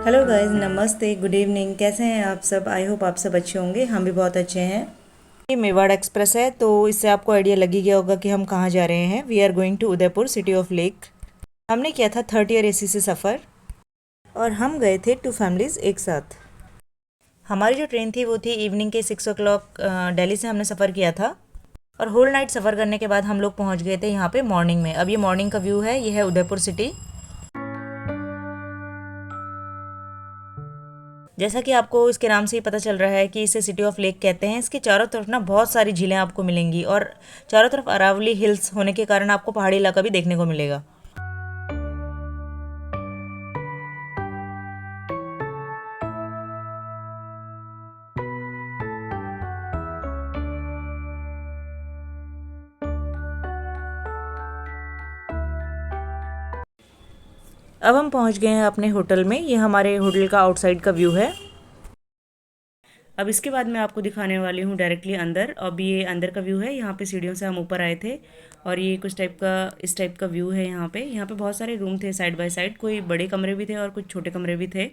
Hello guys, नमस्ते, good evening. कैसे हैं आप सब? आई होप आप सब अच्छे होंगे। हम भी बहुत अच्छे हैं। ये मेवाड़ एक्सप्रेस है, तो इससे आपको आइडिया लग ही गया होगा कि हम कहाँ जा रहे हैं। We are going to Udaipur, city of lake. हमने किया था थर्ड ईयर एसी से सफ़र, और हम गए थे 2 फैमिलीज़ एक साथ। हमारी जो ट्रेन थी वो थी इवनिंग के 6 o'clock। दिल्ली से हमने सफ़र किया था, और होल नाइट सफ़र करने के बाद हम लोग पहुँच गए थे यहाँ पे मॉर्निंग में। अब ये मॉर्निंग का व्यू है, ये है उदयपुर सिटी। जैसा कि आपको इसके नाम से ही पता चल रहा है कि इसे सिटी ऑफ लेक कहते हैं। इसके चारों तरफ ना बहुत सारी झीलें आपको मिलेंगी, और चारों तरफ अरावली हिल्स होने के कारण आपको पहाड़ी इलाका भी देखने को मिलेगा। अब हम पहुंच गए हैं अपने होटल में। ये हमारे होटल का आउटसाइड का व्यू है। अब इसके बाद मैं आपको दिखाने वाली हूँ डायरेक्टली अंदर। अब ये अंदर का व्यू है। यहाँ पे सीढ़ियों से हम ऊपर आए थे, और ये कुछ टाइप का इस टाइप का व्यू है। यहाँ पे बहुत सारे रूम थे साइड बाय साइड। कोई बड़े कमरे भी थे और कुछ छोटे कमरे भी थे।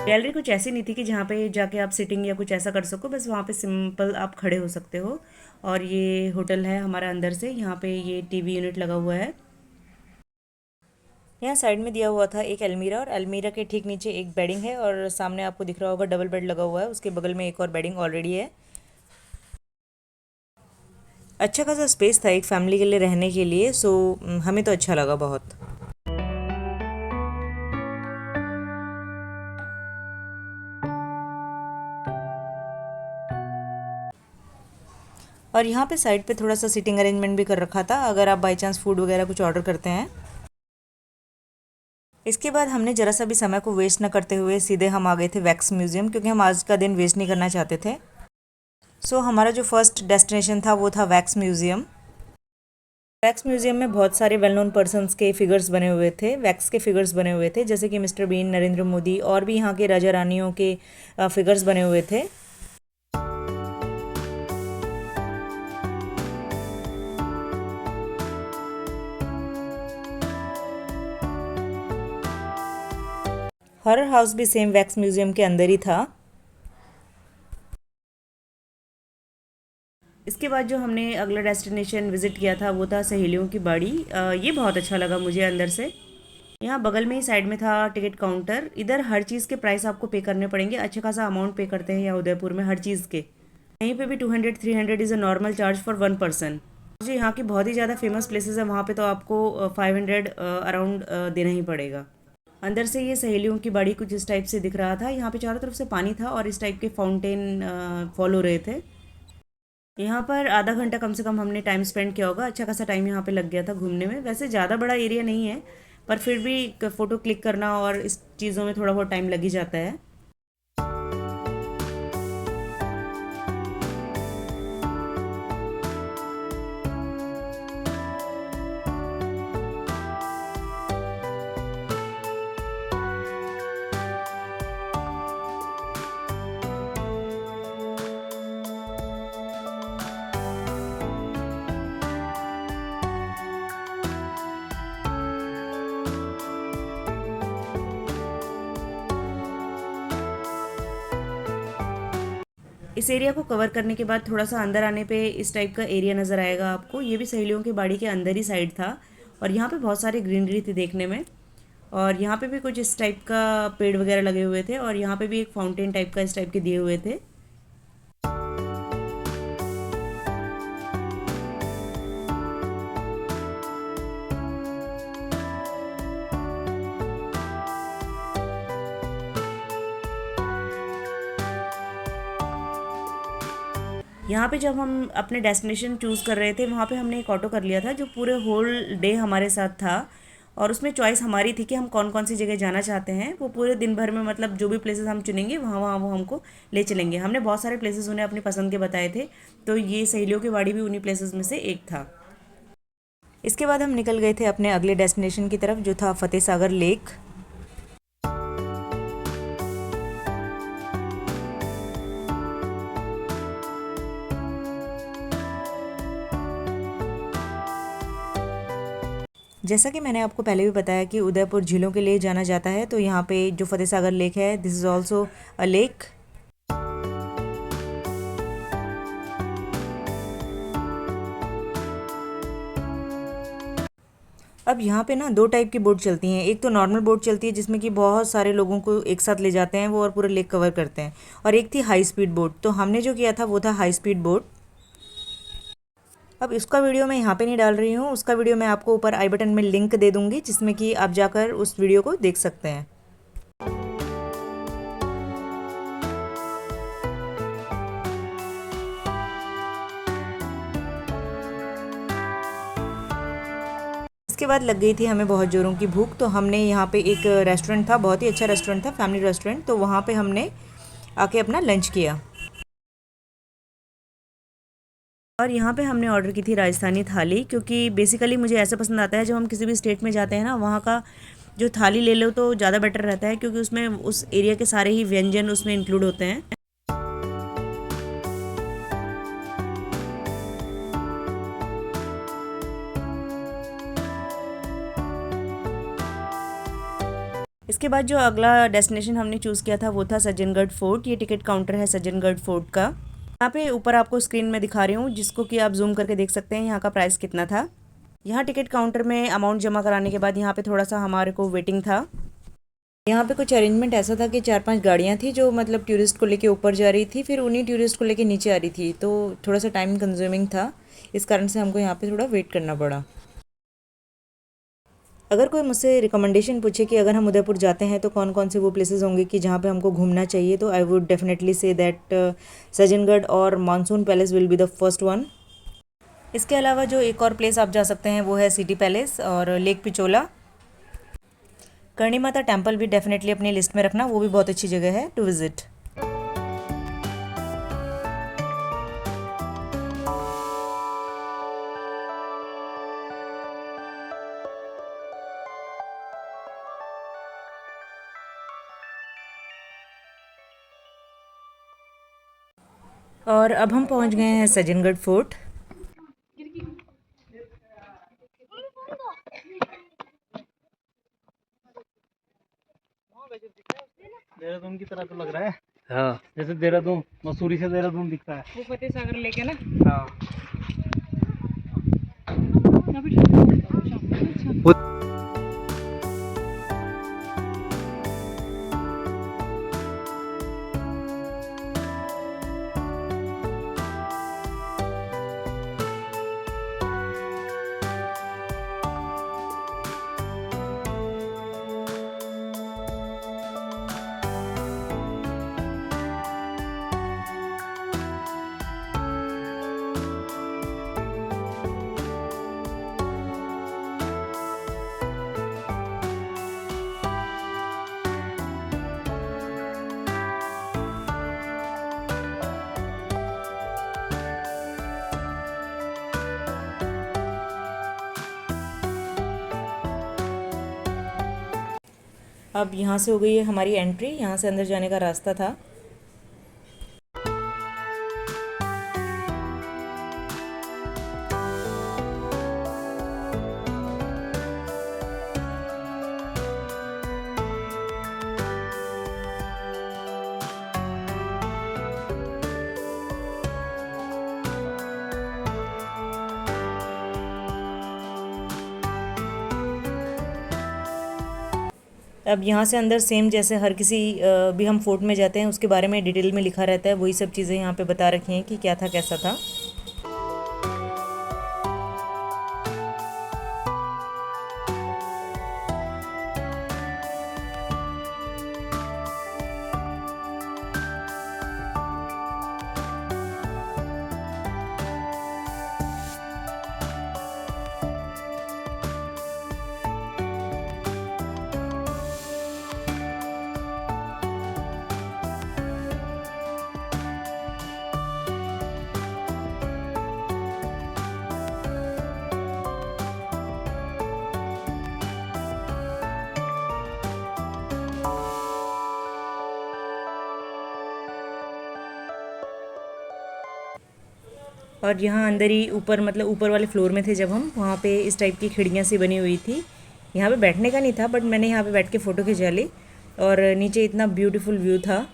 गैलरी कुछ ऐसी नहीं थी कि जहाँ पे जाके आप सिटिंग या कुछ ऐसा कर सको। बस वहाँ पे सिंपल आप खड़े हो सकते हो। और ये होटल है हमारा अंदर से। यहाँ पे ये टीवी यूनिट लगा हुआ है। यहाँ साइड में दिया हुआ था एक अलमीरा, और अलमीरा के ठीक नीचे एक बेडिंग है, और सामने आपको दिख रहा होगा डबल बेड लगा हुआ है। उसके बगल में एक और बेडिंग ऑलरेडी है। अच्छा खासा स्पेस था एक फैमिली के लिए रहने के लिए। सो हमें तो अच्छा लगा बहुत। और यहाँ पे साइड पे थोड़ा सा सिटिंग अरेंजमेंट भी कर रखा था, अगर आप बाई चांस फूड वगैरह कुछ ऑर्डर करते हैं। इसके बाद हमने ज़रा सा भी समय को वेस्ट न करते हुए सीधे हम आ गए थे वैक्स म्यूज़ियम, क्योंकि हम आज का दिन वेस्ट नहीं करना चाहते थे। सो हमारा जो फर्स्ट डेस्टिनेशन था वो था वैक्स म्यूज़ियम। वैक्स म्यूज़ियम में बहुत सारे वेल नोन पर्सन्स के फिगर्स बने हुए थे, वैक्स के फिगर्स बने हुए थे, जैसे कि मिस्टर बीन, नरेंद्र मोदी, और भी यहाँ के राजा रानियों के फिगर्स बने हुए थे। हॉरर हाउस भी सेम वैक्स म्यूज़ियम के अंदर ही था। इसके बाद जो हमने अगला डेस्टिनेशन विज़िट किया था वो था सहेलियों की बाड़ी। ये बहुत अच्छा लगा मुझे अंदर से। यहाँ बगल में ही साइड में था टिकट काउंटर। इधर हर चीज़ के प्राइस आपको पे करने पड़ेंगे। अच्छा खासा अमाउंट पे करते हैं यहाँ उदयपुर में हर चीज़ के। कहीं पे भी 200-300 is a normal charge for 1 person. जो यहाँ की बहुत ही ज़्यादा फेमस प्लेसेस है वहाँ पे तो आपको 500 अराउंड देना ही पड़ेगा। अंदर से ये सहेलियों की बाड़ी कुछ इस टाइप से दिख रहा था। यहाँ पे चारों तरफ से पानी था, और इस टाइप के फाउंटेन फॉल हो रहे थे। यहाँ पर आधा घंटा कम से कम हमने टाइम स्पेंड किया होगा। अच्छा खासा टाइम यहाँ पे लग गया था घूमने में। वैसे ज़्यादा बड़ा एरिया नहीं है, पर फिर भी फ़ोटो क्लिक करना और इस चीज़ों में थोड़ा बहुत टाइम लग ही जाता है। इस एरिया को कवर करने के बाद थोड़ा सा अंदर आने पे इस टाइप का एरिया नज़र आएगा आपको। ये भी सहेलियों की बाड़ी के अंदर ही साइड था, और यहाँ पे बहुत सारी ग्रीनरी थी देखने में। और यहाँ पे भी कुछ इस टाइप का पेड़ वगैरह लगे हुए थे, और यहाँ पे भी एक फाउंटेन टाइप का इस टाइप के दिए हुए थे। यहाँ पे जब हम अपने डेस्टिनेशन चूज़ कर रहे थे, वहाँ पे हमने एक ऑटो कर लिया था जो पूरे होल डे हमारे साथ था। और उसमें चॉइस हमारी थी कि हम कौन कौन सी जगह जाना चाहते हैं। वो पूरे दिन भर में मतलब जो भी प्लेसेस हम चुनेंगे वहाँ वहाँ वो हमको ले चलेंगे। हमने बहुत सारे प्लेसेस उन्हें अपनी पसंद के बताए थे, तो ये सहेलियों की बाड़ी भी उन्हीं प्लेसेस में से एक था। इसके बाद हम निकल गए थे अपने अगले डेस्टिनेशन की तरफ, जो था फतेह सागर लेक। जैसा कि मैंने आपको पहले भी बताया कि उदयपुर झीलों के लिए जाना जाता है, तो यहाँ पे जो फतेह सागर लेक है, this is also a lake. अब यहाँ पे ना 2 टाइप की बोट चलती हैं। एक तो नॉर्मल बोट चलती है जिसमें कि बहुत सारे लोगों को एक साथ ले जाते हैं वो और पूरा लेक कवर करते हैं, और एक थी हाई स्पीड बोट। तो हमने जो किया था वो था हाई स्पीड बोट। अब इसका वीडियो मैं यहाँ पे नहीं डाल रही हूँ, उसका वीडियो मैं आपको ऊपर आई बटन में लिंक दे दूँगी जिसमें कि आप जाकर उस वीडियो को देख सकते हैं। इसके बाद लग गई थी हमें बहुत ज़ोरों की भूख, तो हमने यहाँ पे एक रेस्टोरेंट था, बहुत ही अच्छा रेस्टोरेंट था, फैमिली रेस्टोरेंट, तो वहाँ पे हमने आके अपना लंच किया। और यहाँ पे हमने ऑर्डर की थी राजस्थानी थाली, क्योंकि बेसिकली मुझे ऐसा पसंद आता है जब हम किसी भी स्टेट में जाते हैं ना, वहाँ का जो थाली ले लो तो ज़्यादा बेटर रहता है, क्योंकि उसमें उस एरिया के सारे ही व्यंजन उसमें इंक्लूड होते हैं। इसके बाद जो अगला डेस्टिनेशन हमने चूज़ किया था वो था सज्जनगढ़ फोर्ट। ये टिकट काउंटर है सज्जनगढ़ फोर्ट का। यहाँ पे ऊपर आपको स्क्रीन में दिखा रही हूँ, जिसको कि आप जूम करके देख सकते हैं यहाँ का प्राइस कितना था। यहाँ टिकट काउंटर में अमाउंट जमा कराने के बाद यहाँ पे थोड़ा सा हमारे को वेटिंग था। यहाँ पे कुछ अरेंजमेंट ऐसा था कि 4-5 गाड़ियाँ थी जो मतलब टूरिस्ट को लेके ऊपर जा रही थी, फिर उन्हीं टूरिस्ट को लेके नीचे आ रही थी, तो थोड़ा सा टाइम कंज्यूमिंग था, इस कारण से हमको यहाँ पे थोड़ा वेट करना पड़ा। अगर कोई मुझसे रिकमेंडेशन पूछे कि अगर हम उदयपुर जाते हैं तो कौन कौन से वो प्लेसेस होंगे कि जहाँ पे हमको घूमना चाहिए, तो I would definitely say that Sajjangarh और Monsoon Palace will be the first one. इसके अलावा जो एक और प्लेस आप जा सकते हैं वो है सिटी पैलेस और लेक पिचोला। करणी माता टेम्पल भी डेफिनेटली अपनी लिस्ट में रखना, वो भी बहुत अच्छी जगह है टू विज़िट। और अब हम पहुंच गए हैं सज्जनगढ़ फोर्ट। देहरादून की तरह तो लग रहा है। हाँ, जैसे देहरादून मसूरी से देहरादून दिखता है। वो फतेह सागर लेके ना। हाँ। अब यहाँ से हो गई है हमारी एंट्री, यहाँ से अंदर जाने का रास्ता था। अब यहाँ से अंदर सेम जैसे हर किसी भी हम फोर्ट में जाते हैं उसके बारे में डिटेल में लिखा रहता है, वही सब चीज़ें यहाँ पे बता रखी हैं कि क्या था कैसा था। और यहाँ अंदर ही ऊपर मतलब ऊपर वाले फ्लोर में थे जब हम, वहाँ पे इस टाइप की खिड़कियाँ सी बनी हुई थी। यहाँ पे बैठने का नहीं था, बट मैंने यहाँ पे बैठ के फ़ोटो खिंचा ली, और नीचे इतना ब्यूटीफुल व्यू था।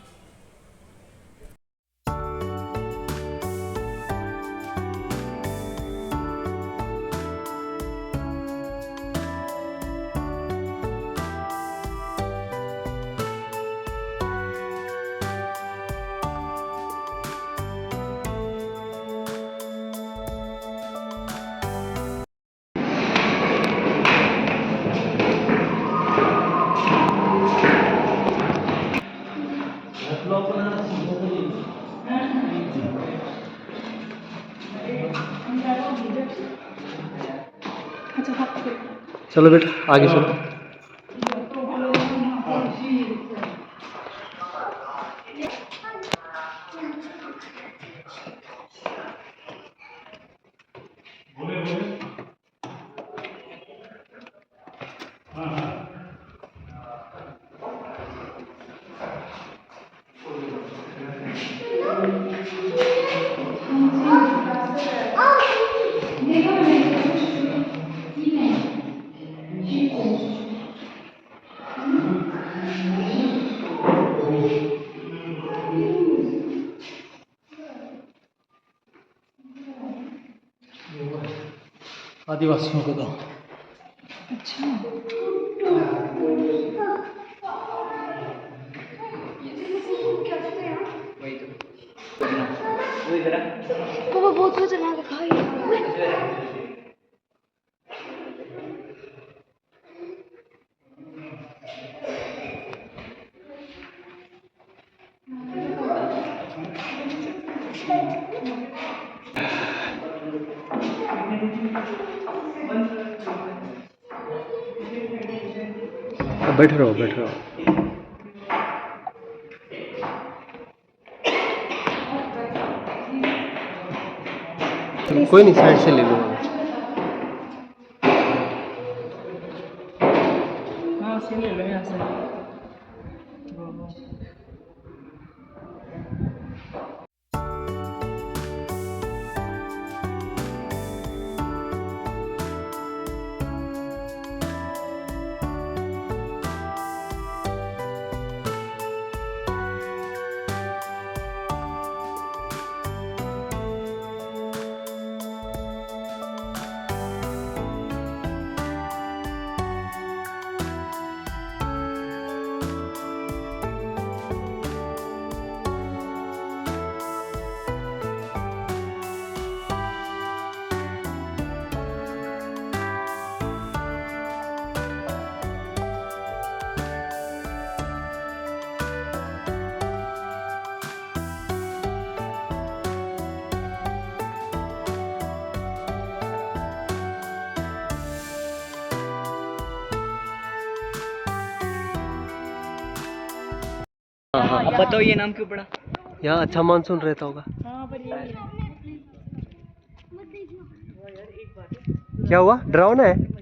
चलो बेटा आगे चलो। आदिवासियों का गाँव। पापा बहुत कुछ चला रखा है। बैठ रहो बैठ रहो। कोई नहीं साइड से ले लो। हाँ से ले लो यहाँ से। हाँ अब बताओ ये नाम क्यों पड़ा? यहाँ अच्छा मानसून रहता होगा। हाँ पर ये क्या हुआ डरावना है?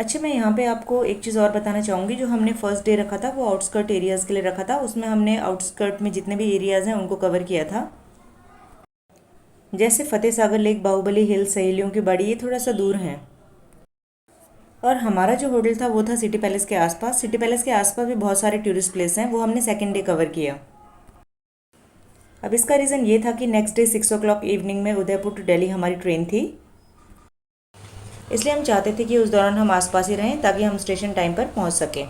अच्छा, मैं यहाँ पे आपको एक चीज़ और बताना चाहूँगी। जो हमने फर्स्ट डे रखा था वो आउटस्कर्ट एरियाज़ के लिए रखा था। उसमें हमने आउटस्कर्ट में जितने भी एरियाज़ हैं उनको कवर किया था। जैसे फतेह सागर लेक, बाहुबली हिल, सहेलियों की बाड़ी, ये थोड़ा सा दूर हैं। और हमारा जो होटल था वो था सिटी पैलेस के आसपास। सिटी पैलेस के आसपास भी बहुत सारे टूरिस्ट प्लेस हैं, वो हमने सेकेंड डे कवर किया। अब इसका रीज़न ये था कि नेक्स्ट डे 6 o'clock इवनिंग में उदयपुर टू दिल्ली हमारी ट्रेन थी, इसलिए हम चाहते थे कि उस दौरान हम आसपास ही रहें ताकि हम स्टेशन टाइम पर पहुंच सकें।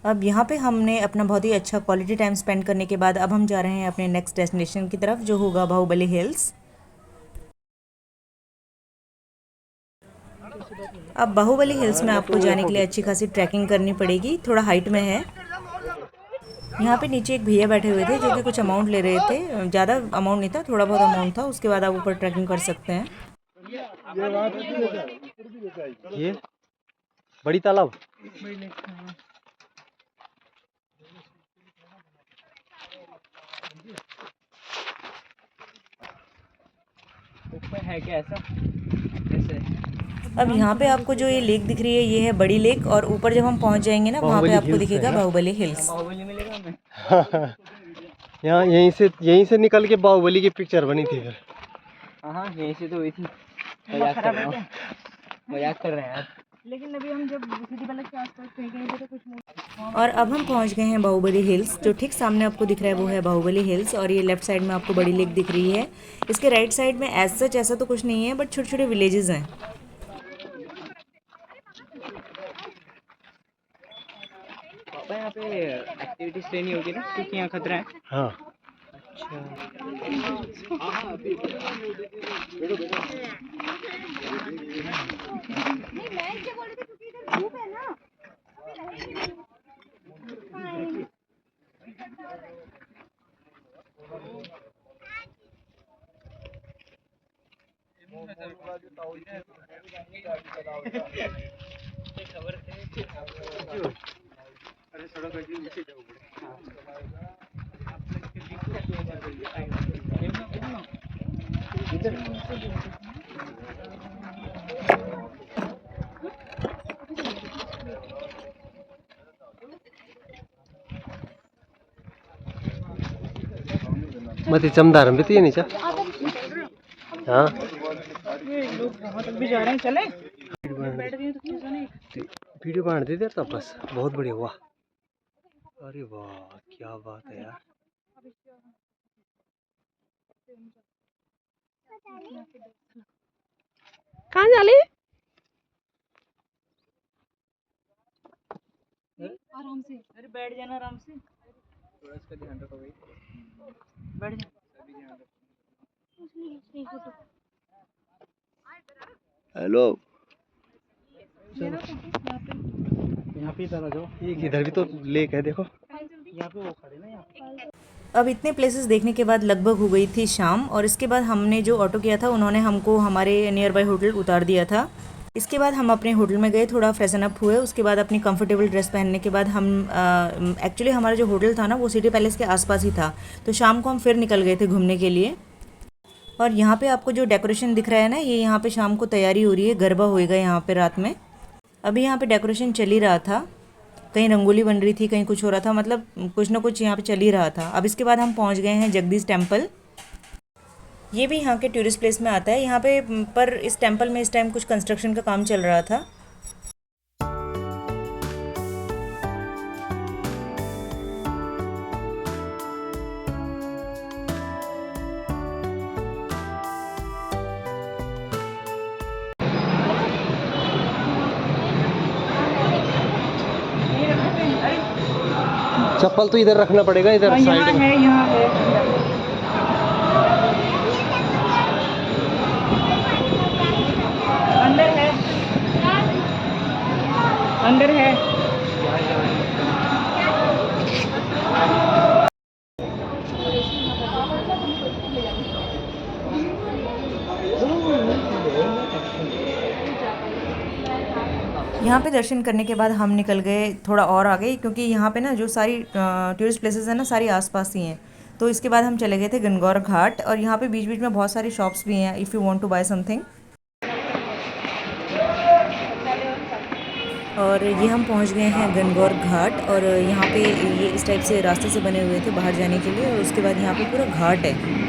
अब यहाँ पे हमने अपना बहुत ही अच्छा क्वालिटी टाइम स्पेंड करने के बाद अब हम जा रहे हैं अपने नेक्स्ट डेस्टिनेशन की तरफ, जो होगा बाहुबली हिल्स। अब बाहुबली हिल्स में आपको जाने के लिए अच्छी खासी ट्रैकिंग करनी पड़ेगी, थोड़ा हाइट में है। यहाँ पे नीचे एक भैया बैठे हुए थे जो कि कुछ अमाउंट ले रहे थे, ज़्यादा अमाउंट नहीं था, थोड़ा बहुत अमाउंट था, उसके बाद आप ऊपर ट्रैकिंग कर सकते हैं। ये बड़ी तालाब ऊपर है क्या ऐसा? ऐसे अब यहाँ पे आपको जो ये लेक दिख रही है ये है बड़ी लेक, और ऊपर जब हम पहुँच जाएंगे ना वहाँ पे आपको दिखेगा बाहुबली हिल्स। बाहुबली मिलेगा हमें। यहाँ यहीं से निकल के बाहुबली की पिक्चर बनी थी फिर। हाँ यहीं से तो हुई थी। मजाक कर रहे हैं यार। लेकिन अभी हम जब सिटी पैलेस के आसपास फेंकेंगे तो कुछ नहीं। और अब हम पहुंच गए हैं बाहुबली हिल्स। जो ठीक सामने आपको दिख रहा है वो है बाहुबली हिल्स, और ये लेफ्ट साइड में आपको बड़ी लेक दिख रही है। इसके राइट साइड में एज सच ऐसा तो कुछ नहीं है, बट छोटे छोटे विलेजेस हैं। पापा यहाँ पे एक्टिविटीज ट्रेनिंग होगी ना, क्योंकि यहाँ खतरा है। हाँ मत चमदार में तो नीचा। हाँ लोग वहाँ तक भी जा रहे हैं, चले वीडियो बना देते तो बस बहुत बढ़िया हुआ। अरे वाह क्या बात है यार। कहाँ जा ले? आराम से, अरे बैठ जाना आराम से, थोड़ा इसका ध्यान रखो भाई, बैठ जा। हेलो यहाँ पे इधर आ जाओ, इधर भी तो लेक है देखो, यहाँ पे वो खड़े ना यहाँ। अब इतने प्लेसेस देखने के बाद लगभग हो गई थी शाम, और इसके बाद हमने जो ऑटो किया था उन्होंने हमको हमारे नियर बाय होटल उतार दिया था। इसके बाद हम अपने होटल में गए, थोड़ा फ्रेशन अप हुए, उसके बाद अपनी कंफर्टेबल ड्रेस पहनने के बाद हम एक्चुअली हमारा जो होटल था ना वो सिटी पैलेस के आसपास ही था, तो शाम को हम फिर निकल गए थे घूमने के लिए। और यहाँ पे आपको जो डेकोरेशन दिख रहा है ना, ये यहाँ पे शाम को तैयारी हो रही है, गरबा होएगा यहाँ पे रात में। अभी यहाँ पे डेकोरेशन चल ही रहा था, कहीं रंगोली बन रही थी, कहीं कुछ हो रहा था, मतलब कुछ ना कुछ यहाँ पे चल ही रहा था। अब इसके बाद हम पहुँच गए हैं जगदीश टेम्पल। ये भी यहाँ के टूरिस्ट प्लेस में आता है। यहाँ पे पर इस टेम्पल में इस टाइम कुछ कंस्ट्रक्शन का काम चल रहा था। चप्पल तो इधर रखना पड़ेगा, इधर यहाँ साइड में। है, यहाँ है, अंदर है, अंदर है। यहाँ पे दर्शन करने के बाद हम निकल गए थोड़ा और आगे, क्योंकि यहाँ पे ना जो सारी टूरिस्ट प्लेसेस हैं ना, सारी आसपास ही हैं। तो इसके बाद हम चले गए थे गणगौर घाट, और यहाँ पे बीच बीच में बहुत सारी शॉप्स भी हैं if you want to buy something. और ये हम पहुँच गए हैं गणगौर घाट, और यहाँ पे ये इस टाइप से रास्ते से बने हुए थे बाहर जाने के लिए, और उसके बाद यहाँ पे पूरा घाट है।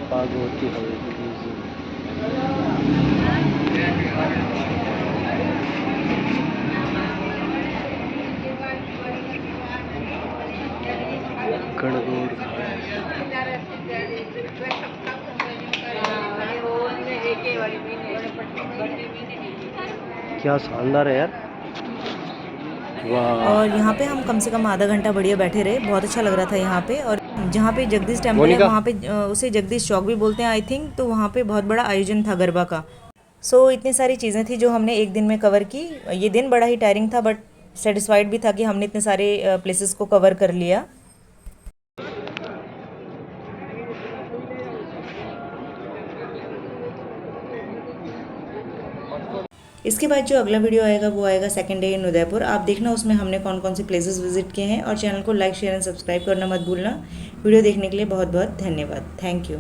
भागवती हवेली। गणगौर क्या शानदार है यार, वाह। और यहाँ पे हम कम से कम आधा घंटा बढ़िया बैठे रहे, बहुत अच्छा लग रहा था यहाँ पे। और जहाँ पे जगदीश टेम्पल है वहाँ पे उसे जगदीश चौक भी बोलते हैं आई थिंक, तो वहाँ पे बहुत बड़ा आयोजन था गरबा का। सो इतनी सारी चीज़ें थी जो हमने एक दिन में कवर की। ये दिन बड़ा ही टायरिंग था, बट सेटिस्फाइड भी था कि हमने इतने सारे प्लेसेस को कवर कर लिया। इसके बाद जो अगला वीडियो आएगा वो आएगा सेकंड डे इन उदयपुर। आप देखना उसमें हमने कौन कौन से प्लेसेस विजिट किए हैं, और चैनल को लाइक शेयर एंड सब्सक्राइब करना मत भूलना। वीडियो देखने के लिए बहुत बहुत धन्यवाद। Thank you.